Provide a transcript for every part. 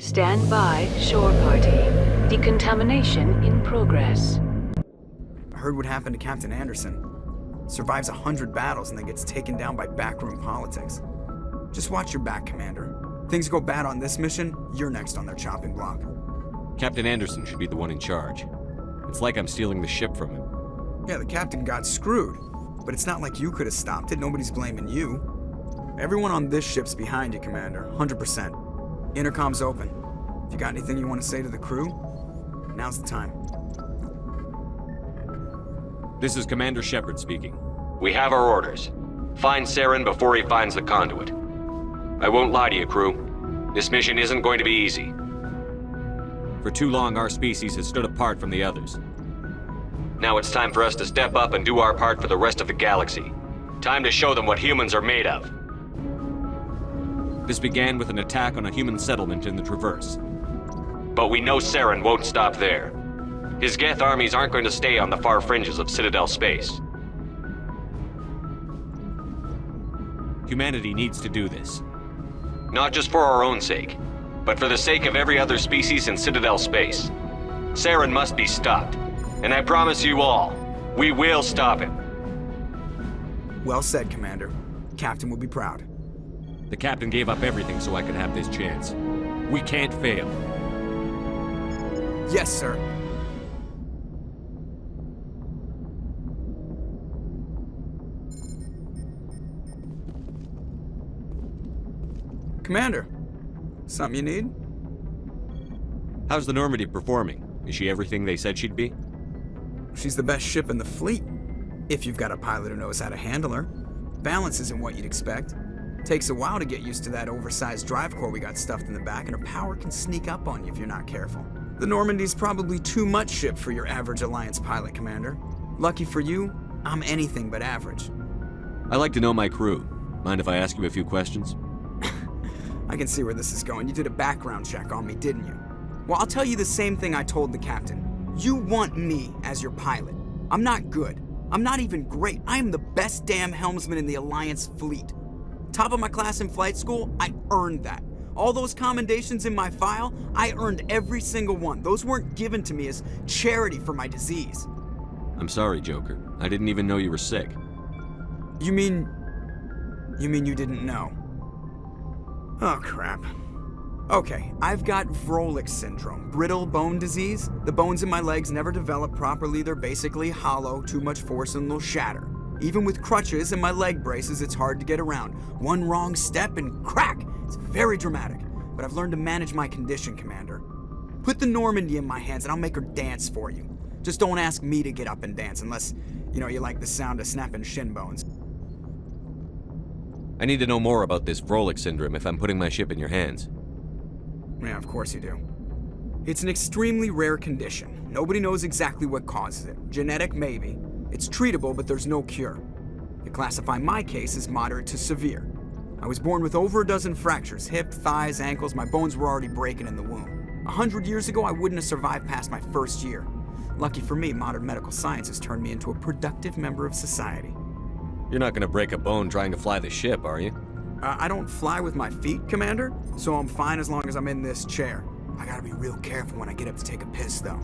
Stand by, shore party. Decontamination in progress. I heard what happened to Captain Anderson. Survives 100 battles and then gets taken down by backroom politics. Just watch your back, Commander. Things go bad on this mission, you're next on their chopping block. Captain Anderson should be the one in charge. It's like I'm stealing the ship from him. Yeah, the captain got screwed. But it's not like you could have stopped it. Nobody's blaming you. Everyone on this ship's behind you, Commander. 100%. Intercom's open. If you got anything you want to say to the crew, now's the time. This is Commander Shepard speaking. We have our orders. Find Saren before he finds the conduit. I won't lie to you, crew. This mission isn't going to be easy. For too long, our species has stood apart from the others. Now it's time for us to step up and do our part for the rest of the galaxy. Time to show them what humans are made of. This began with an attack on a human settlement in the Traverse. But we know Saren won't stop there. His Geth armies aren't going to stay on the far fringes of Citadel space. Humanity needs to do this. Not just for our own sake, but for the sake of every other species in Citadel space. Saren must be stopped. And I promise you all, we will stop him. Well said, Commander. Captain will be proud. The captain gave up everything so I could have this chance. We can't fail. Yes, sir. Commander, something you need? How's the Normandy performing? Is she everything they said she'd be? She's the best ship in the fleet, if you've got a pilot who knows how to handle her. Balance isn't what you'd expect. Takes a while to get used to that oversized drive core we got stuffed in the back, and her power can sneak up on you if you're not careful. The Normandy's probably too much ship for your average Alliance pilot, Commander. Lucky for you, I'm anything but average. I like to know my crew. Mind if I ask you a few questions? I can see where this is going. You did a background check on me, didn't you? Well, I'll tell you the same thing I told the captain. You want me as your pilot. I'm not good. I'm not even great. I am the best damn helmsman in the Alliance fleet. Top of my class in flight school, I earned that. All those commendations in my file, I earned every single one. Those weren't given to me as charity for my disease. I'm sorry, Joker. I didn't even know you were sick. You mean you didn't know? Oh, crap. Okay, I've got Vrolik syndrome, brittle bone disease. The bones in my legs never develop properly. They're basically hollow, too much force and they'll shatter. Even with crutches and my leg braces, it's hard to get around. One wrong step and crack! It's very dramatic, but I've learned to manage my condition, Commander. Put the Normandy in my hands and I'll make her dance for you. Just don't ask me to get up and dance unless, you like the sound of snapping shin bones. I need to know more about this Vrolik syndrome if I'm putting my ship in your hands. Yeah, of course you do. It's an extremely rare condition. Nobody knows exactly what causes it. Genetic, maybe. It's treatable, but there's no cure. They classify my case as moderate to severe. I was born with over a dozen fractures, hip, thighs, ankles. My bones were already breaking in the womb. 100 years ago, I wouldn't have survived past my first year. Lucky for me, modern medical science has turned me into a productive member of society. You're not gonna break a bone trying to fly the ship, are you? I don't fly with my feet, Commander, so I'm fine as long as I'm in this chair. I gotta be real careful when I get up to take a piss, though.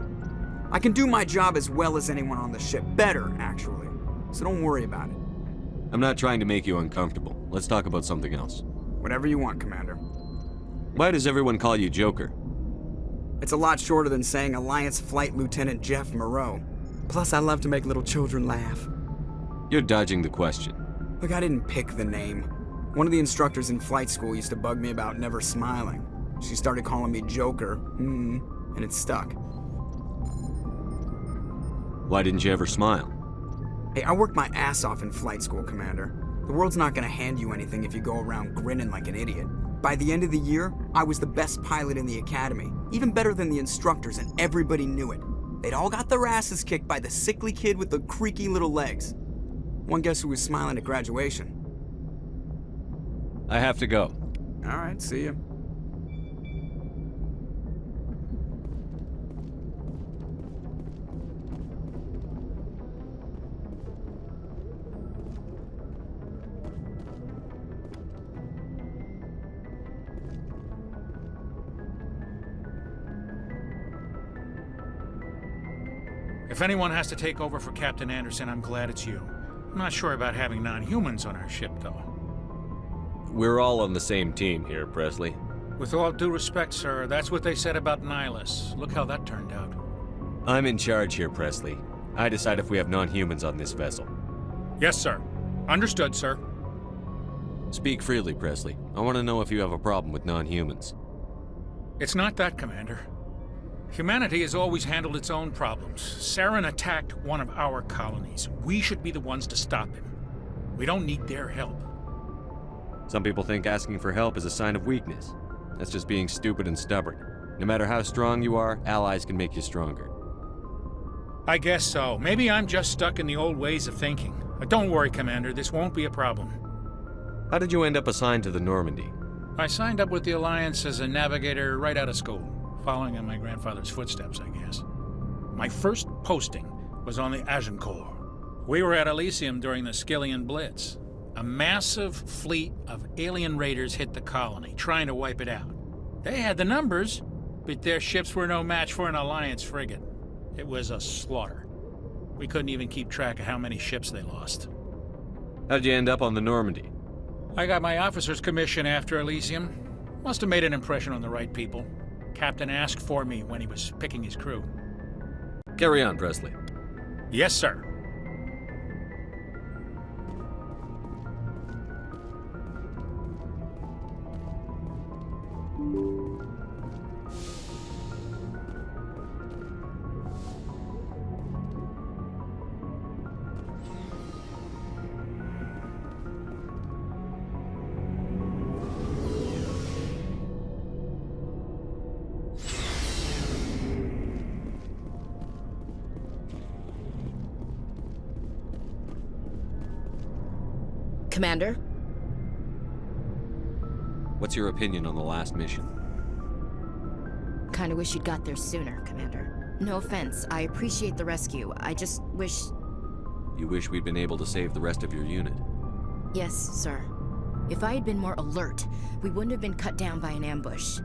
I can do my job as well as anyone on the ship. Better, actually. So don't worry about it. I'm not trying to make you uncomfortable. Let's talk about something else. Whatever you want, Commander. Why does everyone call you Joker? It's a lot shorter than saying Alliance Flight Lieutenant Jeff Moreau. Plus, I love to make little children laugh. You're dodging the question. Look, I didn't pick the name. One of the instructors in flight school used to bug me about never smiling. She started calling me Joker, and it stuck. Why didn't you ever smile? Hey, I worked my ass off in flight school, Commander. The world's not gonna hand you anything if you go around grinning like an idiot. By the end of the year, I was the best pilot in the academy, even better than the instructors, and everybody knew it. They'd all got their asses kicked by the sickly kid with the creaky little legs. One guess who was smiling at graduation? I have to go. All right, see ya. If anyone has to take over for Captain Anderson, I'm glad it's you. I'm not sure about having non-humans on our ship, though. We're all on the same team here, Presley. With all due respect, sir, that's what they said about Nihilus. Look how that turned out. I'm in charge here, Presley. I decide if we have non-humans on this vessel. Yes, sir. Understood, sir. Speak freely, Presley. I want to know if you have a problem with non-humans. It's not that, Commander. Humanity has always handled its own problems. Saren attacked one of our colonies. We should be the ones to stop him. We don't need their help. Some people think asking for help is a sign of weakness. That's just being stupid and stubborn. No matter how strong you are, allies can make you stronger. I guess so. Maybe I'm just stuck in the old ways of thinking. But don't worry, Commander. This won't be a problem. How did you end up assigned to the Normandy? I signed up with the Alliance as a navigator right out of school, following in my grandfather's footsteps, I guess. My first posting was on the Agincourt. We were at Elysium during the Skillian Blitz. A massive fleet of alien raiders hit the colony, trying to wipe it out. They had the numbers, but their ships were no match for an Alliance frigate. It was a slaughter. We couldn't even keep track of how many ships they lost. How'd you end up on the Normandy? I got my officer's commission after Elysium. Must have made an impression on the right people. Captain asked for me when he was picking his crew. Carry on, Presley. Yes, sir. Commander? What's your opinion on the last mission? Kinda wish you'd got there sooner, Commander. No offense, I appreciate the rescue. I just wish... You wish we'd been able to save the rest of your unit? Yes, sir. If I had been more alert, we wouldn't have been cut down by an ambush.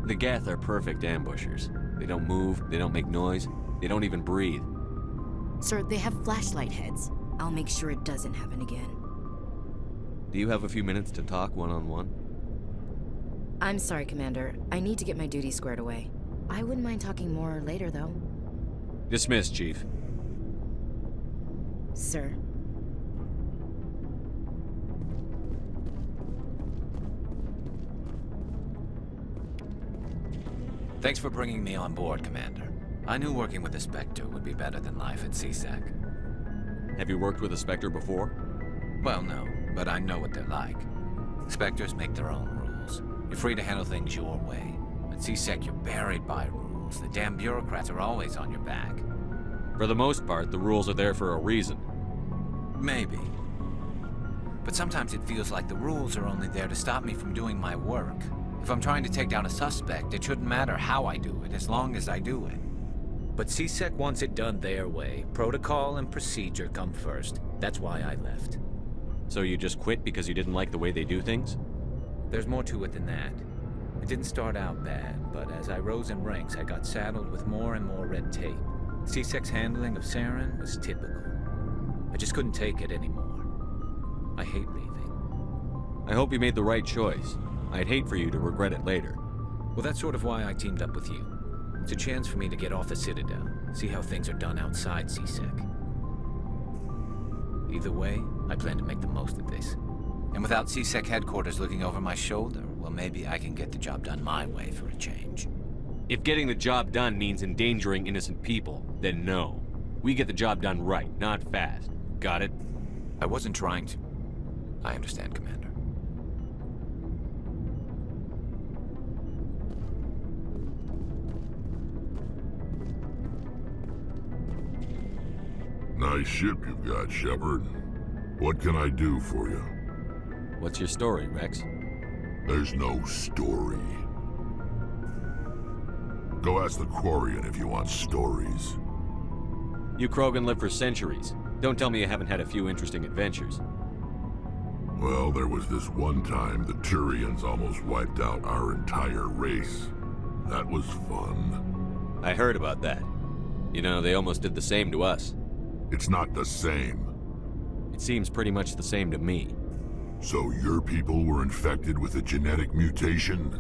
The Geth are perfect ambushers. They don't move, they don't make noise, they don't even breathe. Sir, they have flashlight heads. I'll make sure it doesn't happen again. Do you have a few minutes to talk one-on-one? I'm sorry, Commander. I need to get my duties squared away. I wouldn't mind talking more later, though. Dismissed, Chief. Sir. Thanks for bringing me on board, Commander. I knew working with the Spectre would be better than life at CSEC. Have you worked with a Spectre before? Well, no, but I know what they're like. Spectres make their own rules. You're free to handle things your way. At CSEC, you're buried by rules. The damn bureaucrats are always on your back. For the most part, the rules are there for a reason. Maybe. But sometimes it feels like the rules are only there to stop me from doing my work. If I'm trying to take down a suspect, it shouldn't matter how I do it, as long as I do it. But CSEC wants it done their way. Protocol and procedure come first. That's why I left. So you just quit because you didn't like the way they do things? There's more to it than that. It didn't start out bad, but as I rose in ranks, I got saddled with more and more red tape. CSEC's handling of Saren was typical. I just couldn't take it anymore. I hate leaving. I hope you made the right choice. I'd hate for you to regret it later. Well, that's sort of why I teamed up with you. It's a chance for me to get off the Citadel, see how things are done outside CSEC. Either way, I plan to make the most of this. And without CSEC headquarters looking over my shoulder, well, maybe I can get the job done my way for a change. If getting the job done means endangering innocent people, then no. We get the job done right, not fast. Got it? I wasn't trying to. I understand, Commander. Nice ship you've got, Shepard. What can I do for you? What's your story, Rex? There's no story. Go ask the Quarian if you want stories. You Krogan lived for centuries. Don't tell me you haven't had a few interesting adventures. Well, there was this one time the Turians almost wiped out our entire race. That was fun. I heard about that. You know, they almost did the same to us. It's not the same. It seems pretty much the same to me. So your people were infected with a genetic mutation?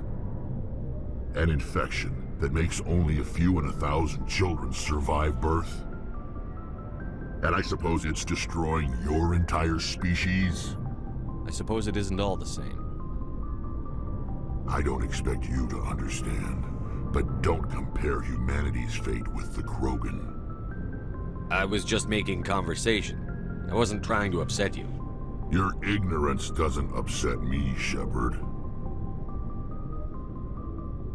An infection that makes only a few in 1,000 children survive birth? And I suppose it's destroying your entire species? I suppose it isn't all the same. I don't expect you to understand, but don't compare humanity's fate with the Krogan. I was just making conversation. I wasn't trying to upset you. Your ignorance doesn't upset me, Shepard.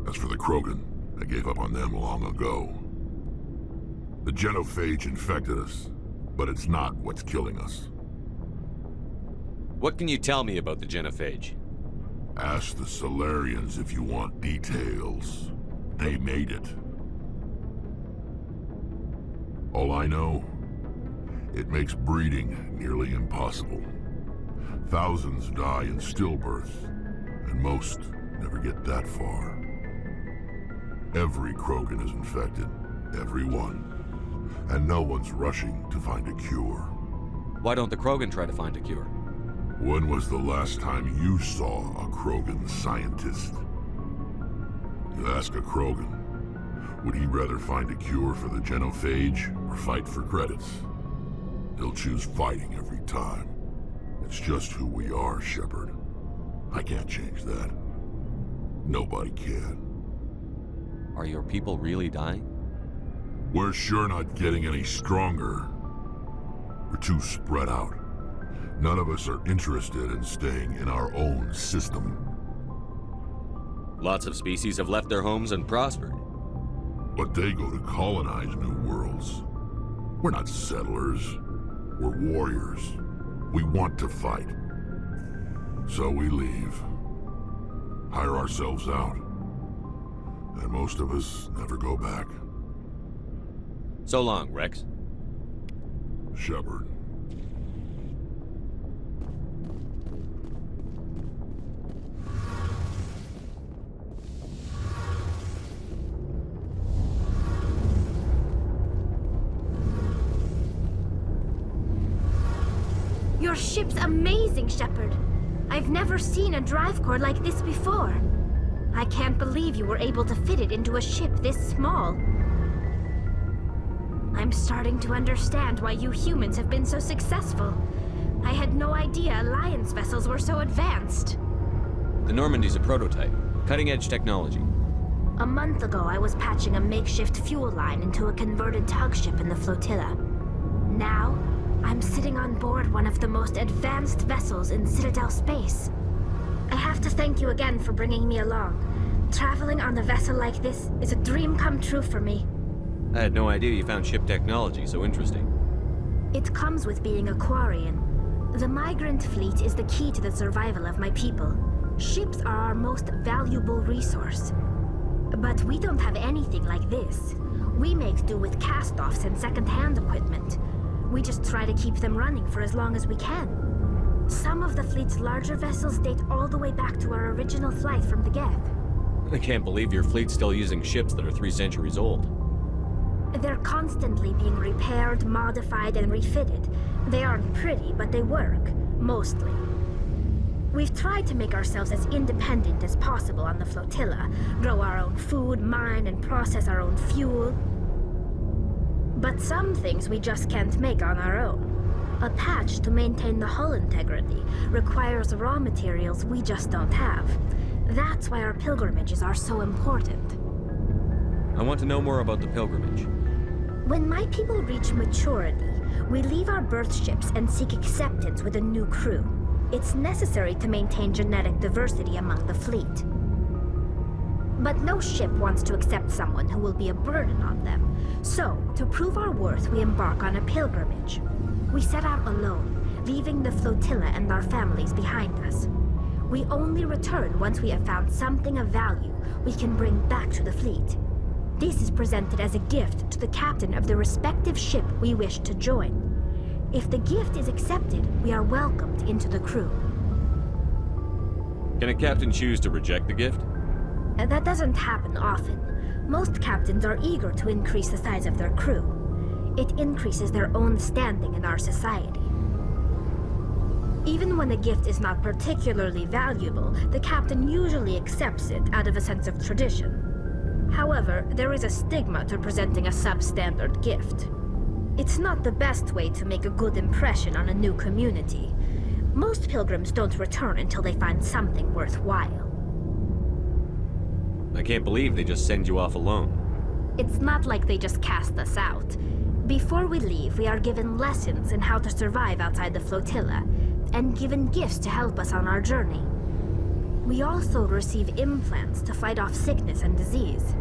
As for the Krogan, I gave up on them long ago. The genophage infected us, but it's not what's killing us. What can you tell me about the genophage? Ask the Solarians if you want details. They made it. All I know, it makes breeding nearly impossible. Thousands die in stillbirth, and most never get that far. Every Krogan is infected, every one. And no one's rushing to find a cure. Why don't the Krogan try to find a cure? When was the last time you saw a Krogan scientist? You ask a Krogan, would he rather find a cure for the genophage or fight for credits? He'll choose fighting every time. It's just who we are, Shepard. I can't change that. Nobody can. Are your people really dying? We're sure not getting any stronger. We're too spread out. None of us are interested in staying in our own system. Lots of species have left their homes and prospered. But they go to colonize new worlds. We're not settlers. We're warriors. We want to fight. So we leave. Hire ourselves out. And most of us never go back. So long, Rex. Shepard. Your ship's amazing, Shepard. I've never seen a drive core like this before. I can't believe you were able to fit it into a ship this small. I'm starting to understand why you humans have been so successful. I had no idea Alliance vessels were so advanced. The Normandy's a prototype. Cutting-edge technology. A month ago, I was patching a makeshift fuel line into a converted tug ship in the flotilla. Now, I'm sitting on board one of the most advanced vessels in Citadel space. I have to thank you again for bringing me along. Traveling on a vessel like this is a dream come true for me. I had no idea you found ship technology so interesting. It comes with being a Quarian. The migrant fleet is the key to the survival of my people. Ships are our most valuable resource. But we don't have anything like this. We make do with cast-offs and second-hand equipment. We just try to keep them running for as long as we can. Some of the fleet's larger vessels date all the way back to our original flight from the Geth. I can't believe your fleet's still using ships that are 3 centuries old. They're constantly being repaired, modified, and refitted. They aren't pretty, but they work. Mostly. We've tried to make ourselves as independent as possible on the flotilla, grow our own food, mine, and process our own fuel. But some things we just can't make on our own. A patch to maintain the hull integrity requires raw materials we just don't have. That's why our pilgrimages are so important. I want to know more about the pilgrimage. When my people reach maturity, we leave our birth ships and seek acceptance with a new crew. It's necessary to maintain genetic diversity among the fleet. But no ship wants to accept someone who will be a burden on them. So, to prove our worth, we embark on a pilgrimage. We set out alone, leaving the flotilla and our families behind us. We only return once we have found something of value we can bring back to the fleet. This is presented as a gift to the captain of the respective ship we wish to join. If the gift is accepted, we are welcomed into the crew. Can a captain choose to reject the gift? That doesn't happen often. Most captains are eager to increase the size of their crew. It increases their own standing in our society. Even when a gift is not particularly valuable, the captain usually accepts it out of a sense of tradition. However, there is a stigma to presenting a substandard gift. It's not the best way to make a good impression on a new community. Most pilgrims don't return until they find something worthwhile. I can't believe they just send you off alone. It's not like they just cast us out. Before we leave, we are given lessons in how to survive outside the flotilla, and given gifts to help us on our journey. We also receive implants to fight off sickness and disease.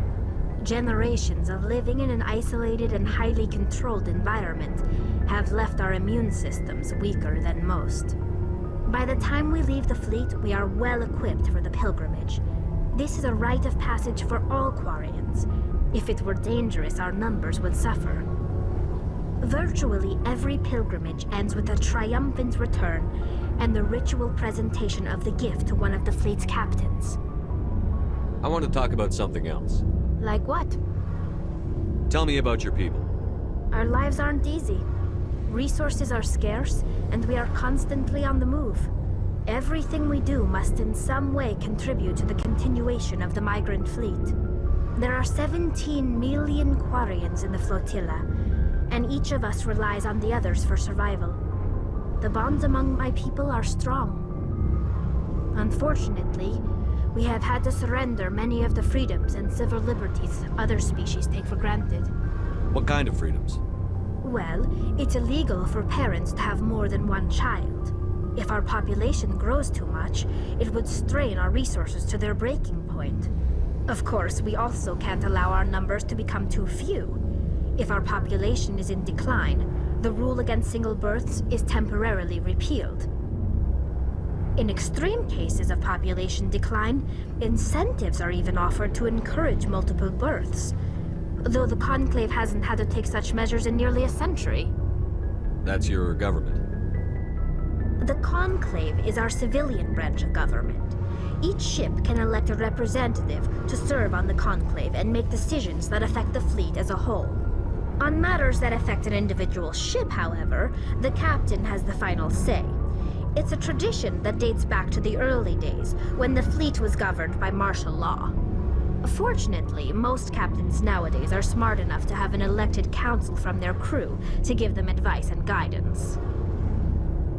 Generations of living in an isolated and highly controlled environment have left our immune systems weaker than most. By the time we leave the fleet, we are well equipped for the pilgrimage. This is a rite of passage for all Quarians. If it were dangerous, our numbers would suffer. Virtually every pilgrimage ends with a triumphant return and the ritual presentation of the gift to one of the fleet's captains. I want to talk about something else. Like what? Tell me about your people. Our lives aren't easy. Resources are scarce, and we are constantly on the move. Everything we do must in some way contribute to the continuation of the migrant fleet. There are 17 million Quarians in the flotilla, and each of us relies on the others for survival. The bonds among my people are strong. Unfortunately, we have had to surrender many of the freedoms and civil liberties other species take for granted. What kind of freedoms? Well, it's illegal for parents to have more than one child. If our population grows too much, it would strain our resources to their breaking point. Of course, we also can't allow our numbers to become too few. If our population is in decline, the rule against single births is temporarily repealed. In extreme cases of population decline, incentives are even offered to encourage multiple births, though the Conclave hasn't had to take such measures in nearly a century. That's your government. The Conclave is our civilian branch of government. Each ship can elect a representative to serve on the Conclave and make decisions that affect the fleet as a whole. On matters that affect an individual ship, however, the captain has the final say. It's a tradition that dates back to the early days, when the fleet was governed by martial law. Fortunately, most captains nowadays are smart enough to have an elected council from their crew to give them advice and guidance.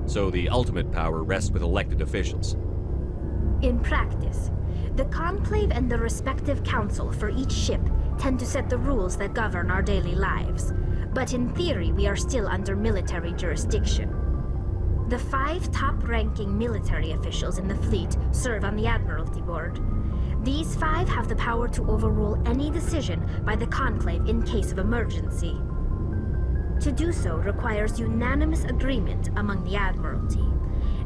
So the ultimate power rests with elected officials. In practice, the Conclave and the respective council for each ship tend to set the rules that govern our daily lives. But in theory, we are still under military jurisdiction. The 5 top-ranking military officials in the fleet serve on the Admiralty Board. These 5 have the power to overrule any decision by the Conclave in case of emergency. To do so requires unanimous agreement among the Admiralty,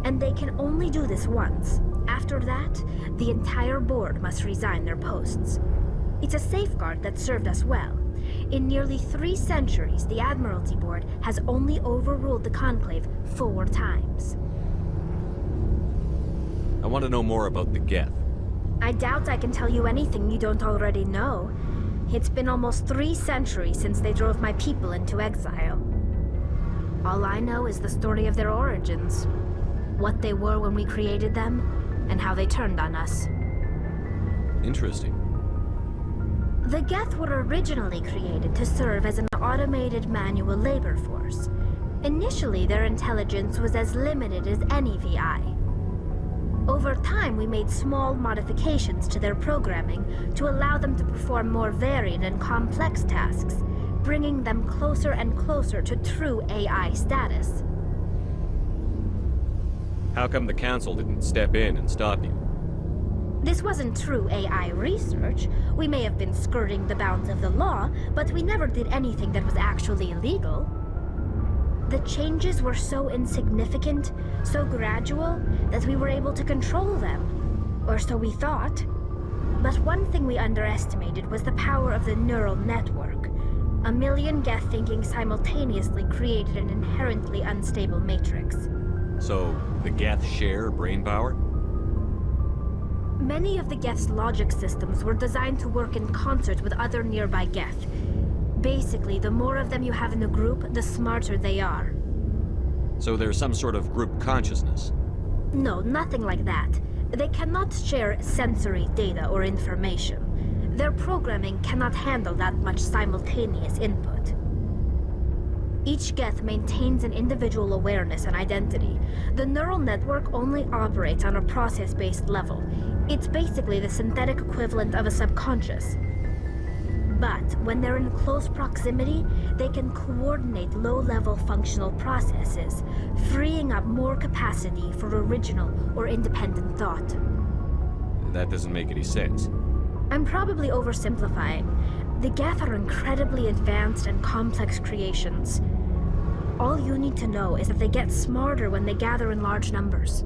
and they can only do this once. After that, the entire board must resign their posts. It's a safeguard that served us well. In nearly 3 centuries, the Admiralty Board has only overruled the Conclave 4 times. I want to know more about the Geth. I doubt I can tell you anything you don't already know. It's been almost 3 centuries since they drove my people into exile. All I know is the story of their origins, what they were when we created them, and how they turned on us. Interesting. The Geth were originally created to serve as an automated manual labor force. Initially, their intelligence was as limited as any VI. Over time, we made small modifications to their programming to allow them to perform more varied and complex tasks, bringing them closer and closer to true AI status. How come the Council didn't step in and stop you? This wasn't true AI research. We may have been skirting the bounds of the law, but we never did anything that was actually illegal. The changes were so insignificant, so gradual, that we were able to control them. Or so we thought. But one thing we underestimated was the power of the neural network. 1 million Geth thinking simultaneously created an inherently unstable matrix. So, the Geth share brain power? Many of the Geth's logic systems were designed to work in concert with other nearby Geth. Basically, the more of them you have in a group, the smarter they are. So there's some sort of group consciousness. No, nothing like that. They cannot share sensory data or information. Their programming cannot handle that much simultaneous input. Each Geth maintains an individual awareness and identity. The neural network only operates on a process-based level. It's basically the synthetic equivalent of a subconscious. But when they're in close proximity, they can coordinate low-level functional processes, freeing up more capacity for original or independent thought. That doesn't make any sense. I'm probably oversimplifying. The Geth are incredibly advanced and complex creations. All you need to know is that they get smarter when they gather in large numbers.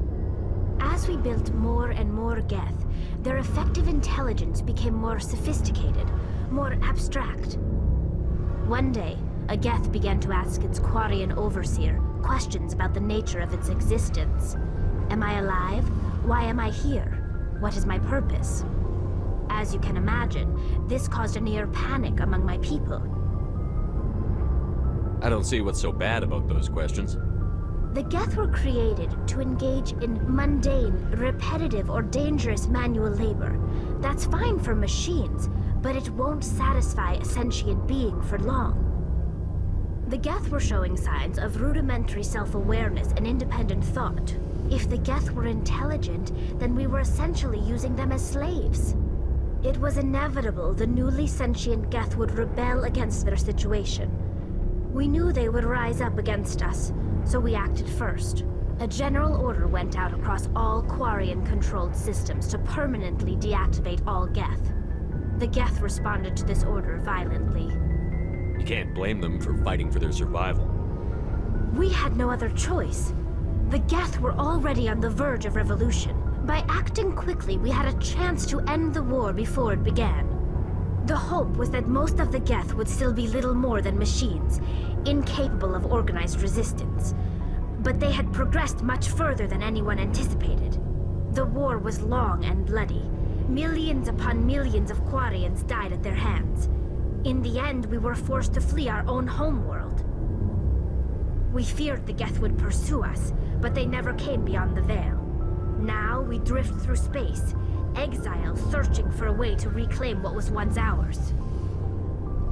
As we built more and more Geth, their effective intelligence became more sophisticated, more abstract. One day, a Geth began to ask its Quarian overseer questions about the nature of its existence. Am I alive? Why am I here? What is my purpose? As you can imagine, this caused a near panic among my people. I don't see what's so bad about those questions. The Geth were created to engage in mundane, repetitive, or dangerous manual labor. That's fine for machines, but it won't satisfy a sentient being for long. The Geth were showing signs of rudimentary self-awareness and independent thought. If the Geth were intelligent, then we were essentially using them as slaves. It was inevitable the newly sentient Geth would rebel against their situation. We knew they would rise up against us, so we acted first. A general order went out across all Quarian-controlled systems to permanently deactivate all Geth. The Geth responded to this order violently. You can't blame them for fighting for their survival. We had no other choice. The Geth were already on the verge of revolution. By acting quickly, we had a chance to end the war before it began. The hope was that most of the Geth would still be little more than machines, incapable of organized resistance. But they had progressed much further than anyone anticipated. The war was long and bloody. Millions upon millions of Quarians died at their hands. In the end, we were forced to flee our own homeworld. We feared the Geth would pursue us, but they never came beyond the Veil. Now we drift through space, exile searching for a way to reclaim what was once ours.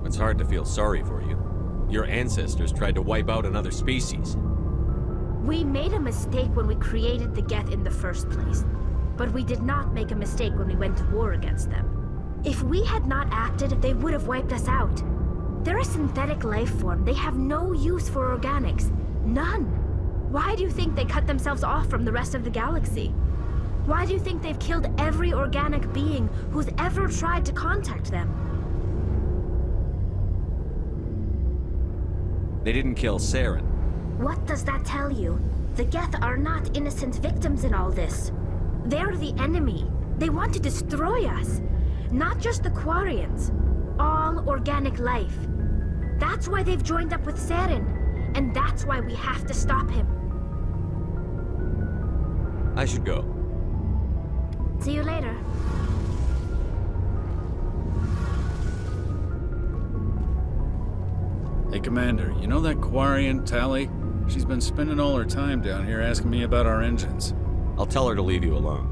It's hard to feel sorry for you. Your ancestors tried to wipe out another species. We made a mistake when we created the Geth in the first place, but we did not make a mistake when we went to war against them. If we had not acted, they would have wiped us out. They're a synthetic life form. They have no use for organics. None. Why do you think they cut themselves off from the rest of the galaxy? Why do you think they've killed every organic being who's ever tried to contact them? They didn't kill Saren. What does that tell you? The Geth are not innocent victims in all this. They're the enemy. They want to destroy us. Not just the Quarians. All organic life. That's why they've joined up with Saren. And that's why we have to stop him. I should go. See you later. Hey, Commander, you know that Quarian, Tally? She's been spending all her time down here asking me about our engines. I'll tell her to leave you alone.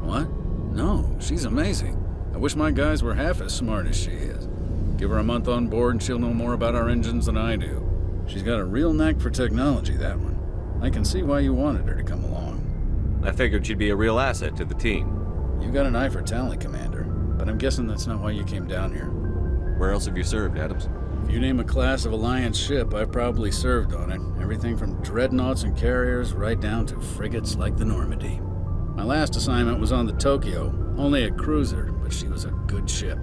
What? No, she's amazing. I wish my guys were half as smart as she is. Give her a month on board and she'll know more about our engines than I do. She's got a real knack for technology, that one. I can see why you wanted her to come along. I figured she'd be a real asset to the team. You got an eye for Tally, Commander, but I'm guessing that's not why you came down here. Where else have you served, Adams? If you name a class of Alliance ship, I've probably served on it. Everything from dreadnoughts and carriers right down to frigates like the Normandy. My last assignment was on the Tokyo, only a cruiser, but she was a good ship.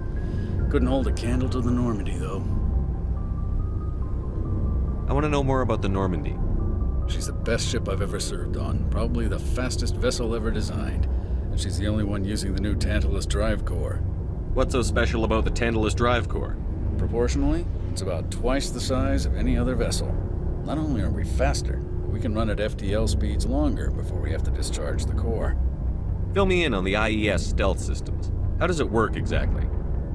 Couldn't hold a candle to the Normandy, though. I want to know more about the Normandy. She's the best ship I've ever served on, probably the fastest vessel ever designed, and she's the only one using the new Tantalus drive core. What's so special about the Tantalus drive core? Proportionally, it's about twice the size of any other vessel. Not only are we faster, but we can run at FTL speeds longer before we have to discharge the core. Fill me in on the IES stealth systems. How does it work exactly?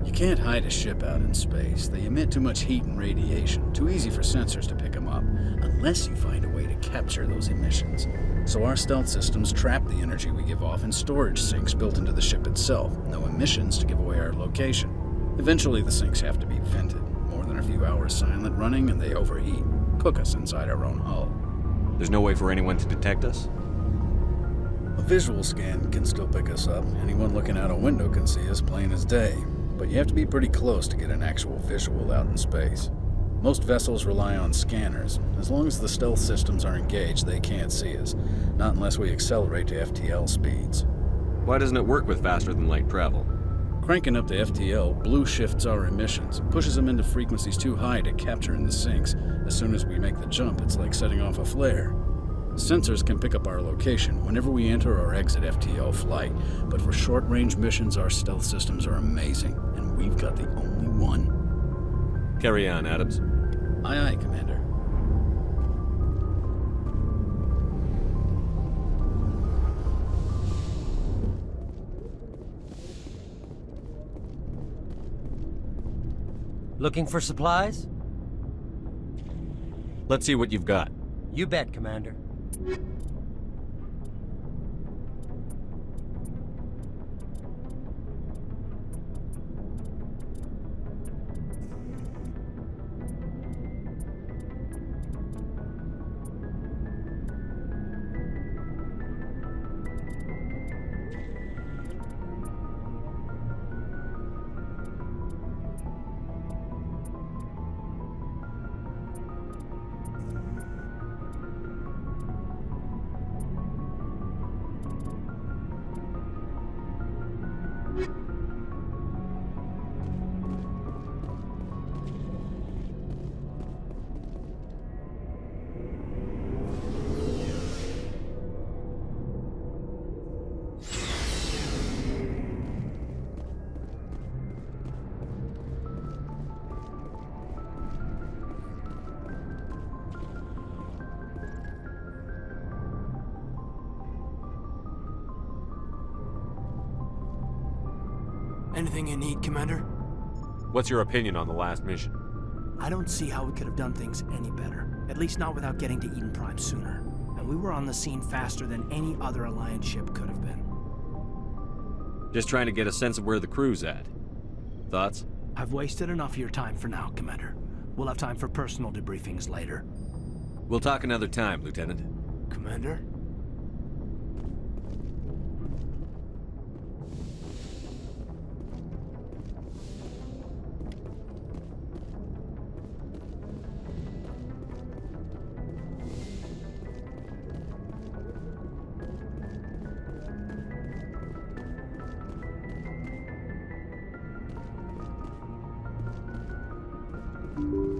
You can't hide a ship out in space. They emit too much heat and radiation. Too easy for sensors to pick them up, unless you find a way to capture those emissions. So our stealth systems trap the energy we give off in storage sinks built into the ship itself. No emissions to give away our location. Eventually the sinks have to be vented. More than a few hours silent running and they overheat. Cook us inside our own hull. There's no way for anyone to detect us? A visual scan can still pick us up. Anyone looking out a window can see us plain as day. But you have to be pretty close to get an actual visual out in space. Most vessels rely on scanners. As long as the stealth systems are engaged, they can't see us. Not unless we accelerate to FTL speeds. Why doesn't it work with faster-than-light travel? Cranking up to FTL blue shifts our emissions, pushes them into frequencies too high to capture in the sinks. As soon as we make the jump, it's like setting off a flare. Sensors can pick up our location whenever we enter or exit FTL flight, but for short-range missions, our stealth systems are amazing, and we've got the only one. Carry on, Adams. Aye, aye, Commander. Looking for supplies? Let's see what you've got. You bet, Commander. Anything you need, Commander? What's your opinion on the last mission? I don't see how we could have done things any better. At least not without getting to Eden Prime sooner. And we were on the scene faster than any other Alliance ship could have been. Just trying to get a sense of where the crew's at. Thoughts? I've wasted enough of your time for now, Commander. We'll have time for personal debriefings later. We'll talk another time, Lieutenant. Commander? You